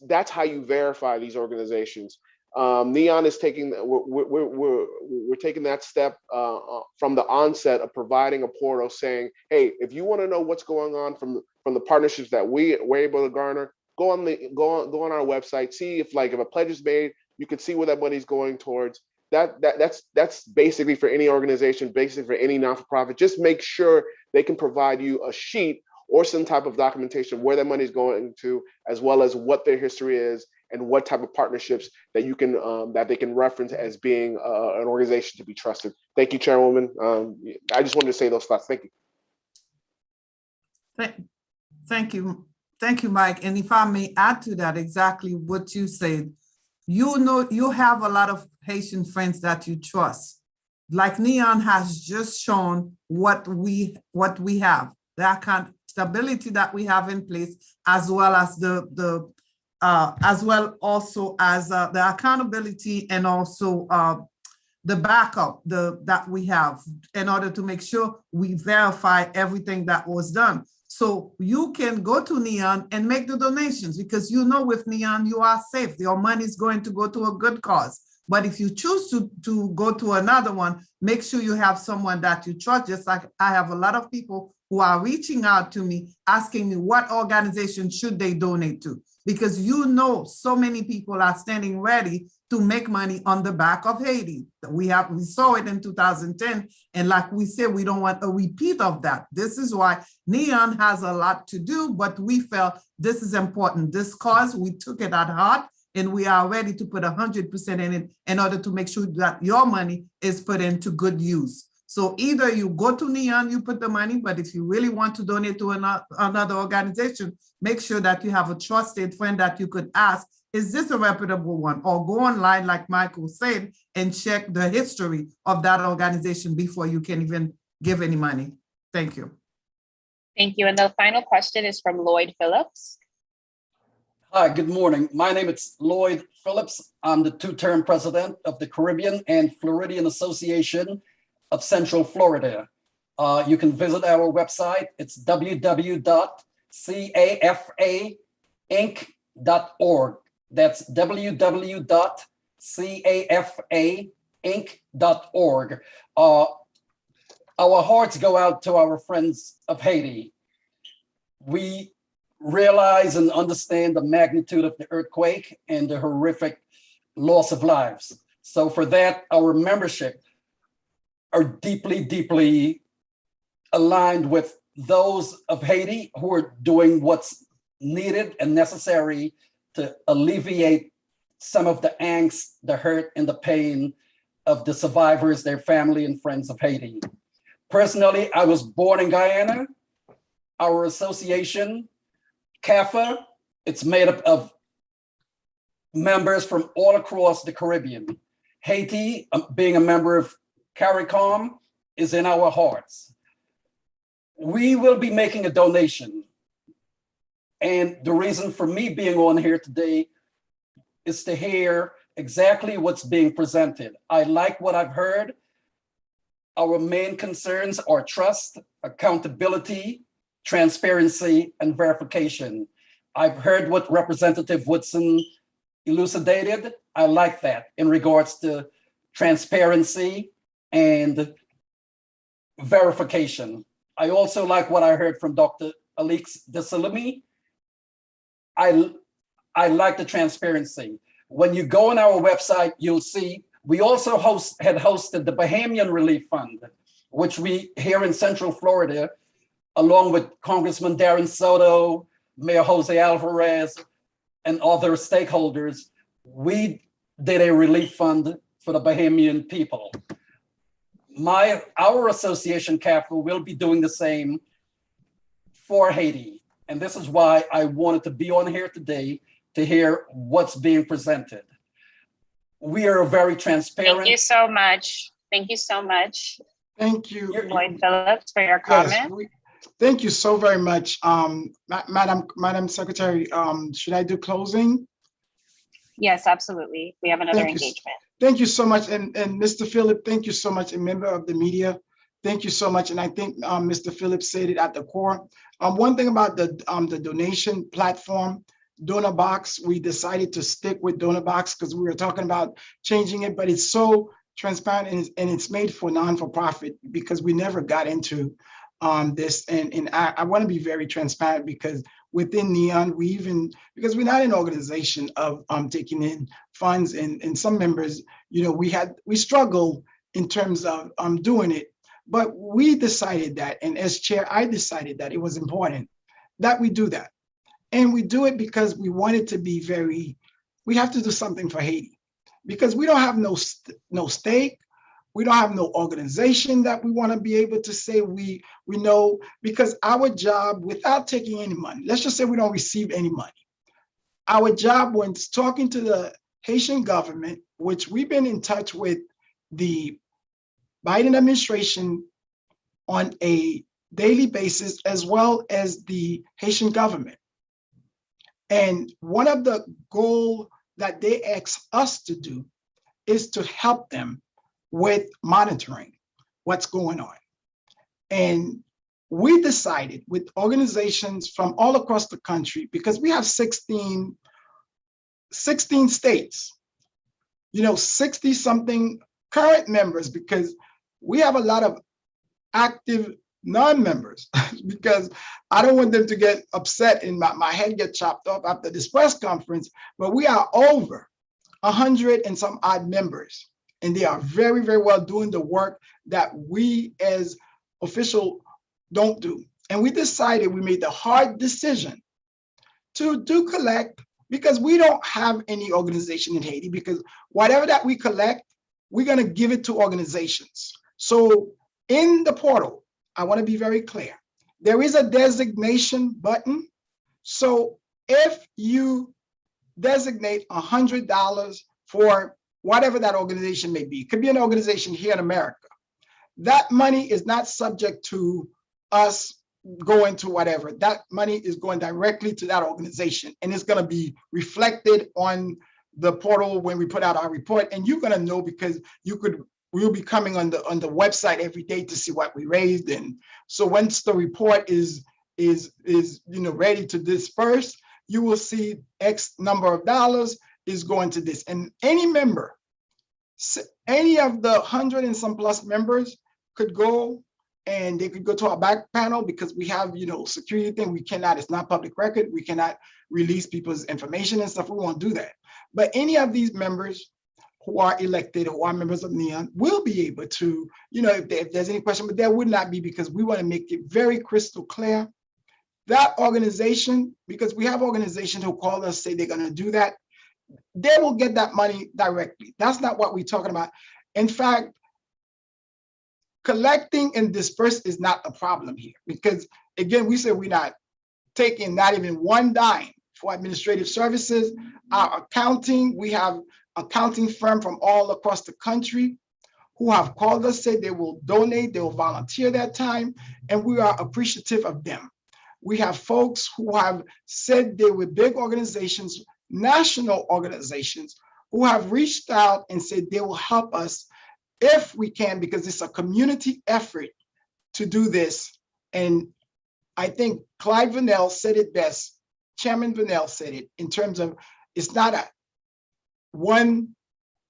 That's how you verify these organizations. NEON is taking, we're taking that step from the onset of providing a portal saying, hey, if you want to know what's going on from the partnerships that we're able to garner, go on our website, see if a pledge is made, you can see where that money's going towards. That's basically for any organization, basically for any non-for-profit. Just make sure they can provide you a sheet or some type of documentation where that money is going to, as well as what their history is and what type of partnerships that you can that they can reference as being an organization to be trusted. Thank you, Chairwoman. I just wanted to say those thoughts. Thank you. Thank you. Thank you, Mike. And if I may add to that, exactly what you said, you know, you have a lot of Haitian friends that you trust. Like NEON has just shown what we have, the accountability that we have in place, as well as the accountability and also the backup that we have in order to make sure we verify everything that was done. So you can go to NEON and make the donations, because you know with NEON you are safe. Your money is going to go to a good cause. But if you choose to go to another one, make sure you have someone that you trust. Just like I have a lot of people who are reaching out to me, asking me what organization should they donate to, because you know so many people are standing ready to make money on the back of Haiti. We saw it in 2010, and like we said, we don't want a repeat of that. This is why NEON has a lot to do, but we felt this is important. This cause, we took it at heart, and we are ready to put 100% in it in order to make sure that your money is put into good use. So either you go to NEON, you put the money, but if you really want to donate to another organization, make sure that you have a trusted friend that you could ask, is this a reputable one? Or go online, like Michael said, and check the history of that organization before you can even give any money. Thank you. Thank you. And the final question is from Lloyd Phillips. Hi, good morning. My name is Lloyd Phillips. I'm the two-term president of the Caribbean and Floridian Association of Central Florida. You can visit our website. It's www.cafainc.org. That's www.cafainc.org. Our hearts go out to our friends of Haiti. We realize and understand the magnitude of the earthquake and the horrific loss of lives. So for that, our membership are deeply, deeply aligned with those of Haiti who are doing what's needed and necessary to alleviate some of the angst, the hurt, and the pain of the survivors, their family and friends of Haiti. Personally, I was born in Guyana. Our association, CAFA, it's made up of members from all across the Caribbean. Haiti, being a member of CARICOM, is in our hearts. We will be making a donation. And the reason for me being on here today is to hear exactly what's being presented. I like what I've heard. Our main concerns are trust, accountability, transparency, and verification. I've heard what Representative Woodson elucidated. I like that in regards to transparency and verification. I also like what I heard from Dr. Alix Desalimi. I like the transparency. When you go on our website, you'll see we also had hosted the Bahamian Relief Fund, which we here in Central Florida, along with Congressman Darren Soto, Mayor Jose Alvarez, and other stakeholders, we did a relief fund for the Bahamian people. Our association, CAFA, will be doing the same for Haiti. And this is why I wanted to be on here today to hear what's being presented. We are very transparent. Thank you so much. Thank you so much. Thank you. Lloyd Phillips, for your comment. Yes, thank you so very much. Madam Secretary, should I do closing? Yes, absolutely. We have another Thank you. engagement. Thank you so much. And Mr. Phillips, thank you so much, a member of the media. Thank you so much. And I think Mr. Phillips said it at the core. One thing about the donation platform, DonorBox, we decided to stick with DonorBox because we were talking about changing it, but it's so transparent and it's made for non-for-profit because we never got into this. And I want to be very transparent because within Neon, because we're not an organization of taking in funds and some members, we struggle in terms of doing it, but we decided that, and as chair, I decided that it was important that we do that. And we do it because we wanted to be we have to do something for Haiti because we don't have no stake. We don't have no organization that we want to be able to say we know, because our job, without taking any money, let's just say we don't receive any money. Our job when talking to the Haitian government, which we've been in touch with the Biden administration on a daily basis, as well as the Haitian government. And one of the goals that they ask us to do is to help them with monitoring what's going on. And we decided with organizations from all across the country, because we have 16 states, 60 something current members, because we have a lot of active non-members because I don't want them to get upset and my head get chopped off after this press conference, but we are over 100 and some odd members. And they are very, very well doing the work that we as officials don't do. And we made the hard decision to collect, because we don't have any organization in Haiti, because whatever that we collect, we're going to give it to organizations. So in the portal, I want to be very clear. There is a designation button. So if you designate $100 for whatever that organization may be, it could be an organization here in America, that money is not subject to us going to whatever. That money is going directly to that organization, and it's going to be reflected on the portal when we put out our report. And you're going to know because we'll be coming on the website every day to see what we raised. And so once the report is ready to disperse, you will see X number of dollars is going to this. And any member, any of the 100 and some plus members could go, and they could go to our back panel, because we have, security thing. It's not public record. We cannot release people's information and stuff. We won't do that. But any of these members who are elected, who are members of NEON, will be able to, if there's any question, but there would not be, because we want to make it very crystal clear. That organization, because we have organizations who call us, say they're going to do that, they will get that money directly. That's not what we're talking about. In fact, collecting and disperse is not a problem here, because again, we said we're not taking not even one dime for administrative services. Our accounting, we have accounting firm from all across the country who have called us, said they will donate, they will volunteer their time, and we are appreciative of them. We have folks who have said they were big organizations, national organizations, who have reached out and said they will help us if we can, because it's a community effort to do this. And I think Clyde Vanell said it best. Chairman Vanell said it in terms of it's not a one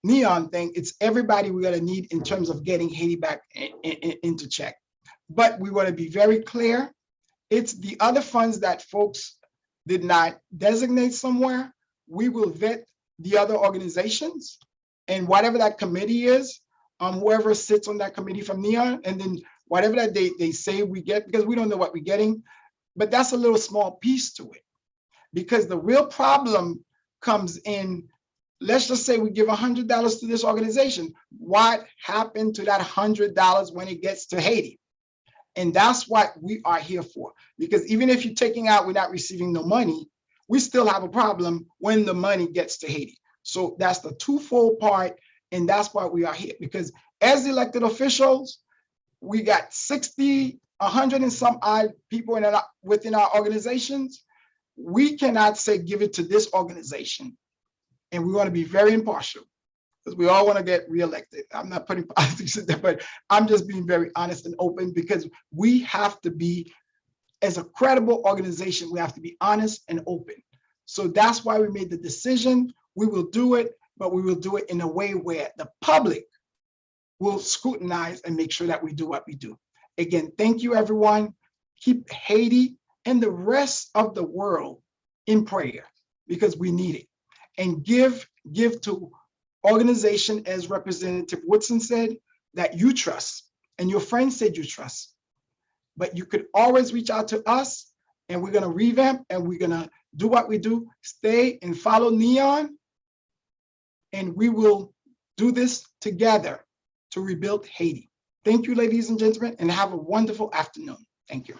neon thing. It's everybody we're going to need in terms of getting Haiti back into check. But we want to be very clear. It's the other funds that folks did not designate somewhere. We will vet the other organizations and whatever that committee is, whoever sits on that committee from NEON, and then whatever that they say we get, because we don't know what we're getting, but that's a little small piece to it. Because the real problem comes in, let's just say we give $100 to this organization. What happened to that $100 when it gets to Haiti? And that's what we are here for. Because even if you're taking out, we're not receiving no money, we still have a problem when the money gets to Haiti. So that's the twofold part. And that's why we are here. Because as elected officials, we got 60, 100 and some odd people within our organizations. We cannot say, give it to this organization. And we want to be very impartial because we all want to get reelected. I'm not putting politics in there, but I'm just being very honest and open because we have to be, as a credible organization, we have to be honest and open. So that's why we made the decision. We will do it, but we will do it in a way where the public will scrutinize and make sure that we do what we do. Again, thank you, everyone. Keep Haiti and the rest of the world in prayer because we need it. And give to organization, as Representative Woodson said, that you trust and your friends said you trust. But you could always reach out to us and we're gonna revamp and we're gonna do what we do, stay and follow NEON, and we will do this together to rebuild Haiti. Thank you, ladies and gentlemen, and have a wonderful afternoon. Thank you.